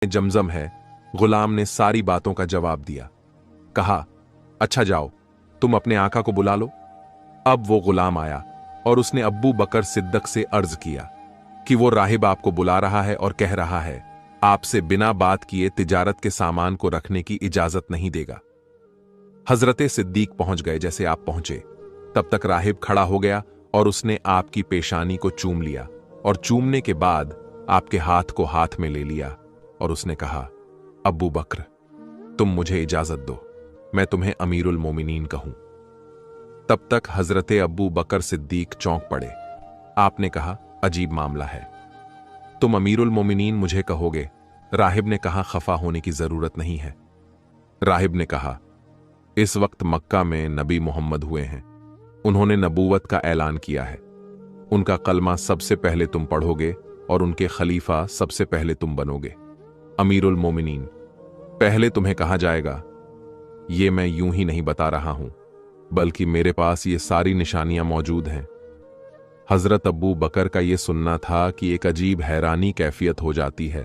में जमजम है। गुलाम ने सारी बातों का जवाब दिया। कहा, अच्छा जाओ, तुम अपने आका को बुला लो। अब वो गुलाम आया और उसने अब्बू बकर सिद्दीक से अर्ज किया कि वो राहिब आपको बुला रहा है और कह रहा है आपसे बिना बात किए तिजारत के सामान को रखने की इजाजत नहीं देगा। हजरत सिद्दीक पहुंच गए जैसे आप पहुंचे। तब तक राहिब खड़ा हो गया और उसने आपकी पेशानी को चूम लिया और चूमने के बाद आपके हाथ को हाथ में ले लिया और उसने कहा, अब्बू बकर, तुम मुझे इजाजत दो, मैं तुम्हें अमीरुल मोमिनीन कहूं। तब तक हजरत अब्बू बकर सिद्दीक चौंक पड़े। आपने कहा, अजीब मामला है, तुम अमीरुल मोमिनीन मुझे कहोगे? राहिब ने कहा, खफा होने की जरूरत नहीं है। राहिब ने कहा, इस वक्त मक्का में नबी मोहम्मद हुए हैं, उन्होंने नबूवत का ऐलान किया है। उनका कलमा सबसे पहले तुम पढ़ोगे और उनके खलीफा सबसे पहले तुम बनोगे। अमीरुल मोमिनीन, पहले तुम्हें कहा जाएगा। ये मैं यूं ही नहीं बता रहा हूं, बल्कि मेरे पास ये सारी निशानियां मौजूद हैं। हजरत अब्बू बकर का ये सुनना था कि एक अजीब हैरानी कैफियत हो जाती है।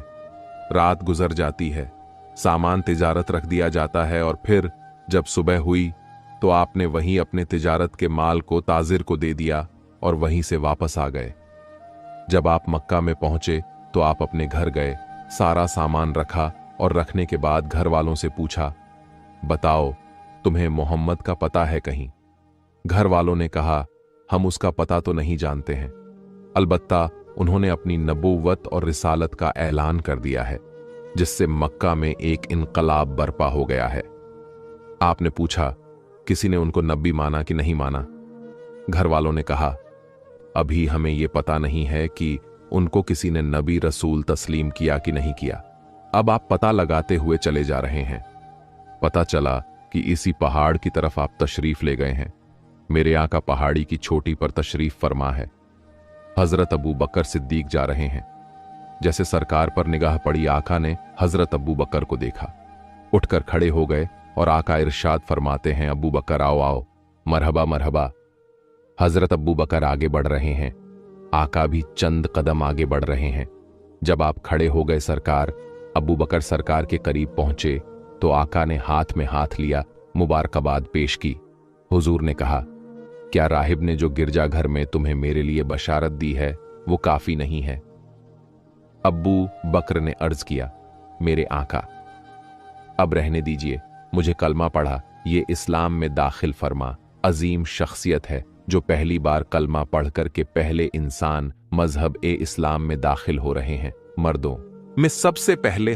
रात गुजर जाती है, सामान तिजारत रख दिया जाता है और फिर जब सुबह हुई तो आपने वहीं अपने तिजारत के माल को ताजिर को दे दिया और वहीं से वापस आ गए। जब आप मक्का में पहुंचे तो आप अपने घर गए, सारा सामान रखा और रखने के बाद घर वालों से पूछा, बताओ तुम्हें मोहम्मद का पता है कहीं? घर वालों ने कहा, हम उसका पता तो नहीं जानते हैं, अलबत्ता उन्होंने अपनी नबूवत और रिसालत का ऐलान कर दिया है, जिससे मक्का में एक इनकलाब बर्पा हो गया है। आपने पूछा, किसी ने उनको नबी माना कि नहीं माना? घर वालों ने कहा, अभी हमें यह पता नहीं है कि उनको किसी ने नबी रसूल तस्लीम किया कि नहीं किया। अब आप पता लगाते हुए चले जा रहे हैं। पता चला कि इसी पहाड़ की तरफ आप तशरीफ ले गए हैं। मेरे आका पहाड़ी की चोटी पर तशरीफ फरमा है। हजरत अबू बकर सिद्दीक जा रहे हैं। जैसे सरकार पर निगाह पड़ी, आका ने हजरत अबू बकर को देखा, उठकर खड़े हो गए और आका इरशाद फरमाते हैं, अबू बकर आओ आओ, मरहबा मरहबा। हजरत अबू बकर आगे बढ़ रहे हैं, आका भी चंद कदम आगे बढ़ रहे हैं। जब आप खड़े हो गए सरकार, अबू बकर सरकार के करीब पहुंचे तो आका ने हाथ में हाथ लिया, मुबारकबाद पेश की। हुजूर ने कहा, क्या राहिब ने जो गिरजाघर में तुम्हें मेरे लिए बशारत दी है वो काफी नहीं है? अब्बू बकर ने अर्ज किया, मेरे आका, अब रहने दीजिए, मुझे कलमा पढ़ा, ये इस्लाम में दाखिल फरमा। अजीम शख्सियत है जो पहली बार कलमा पढ़कर के पहले इंसान मजहब ए इस्लाम में दाखिल हो रहे हैं। मर्दों में सबसे पहले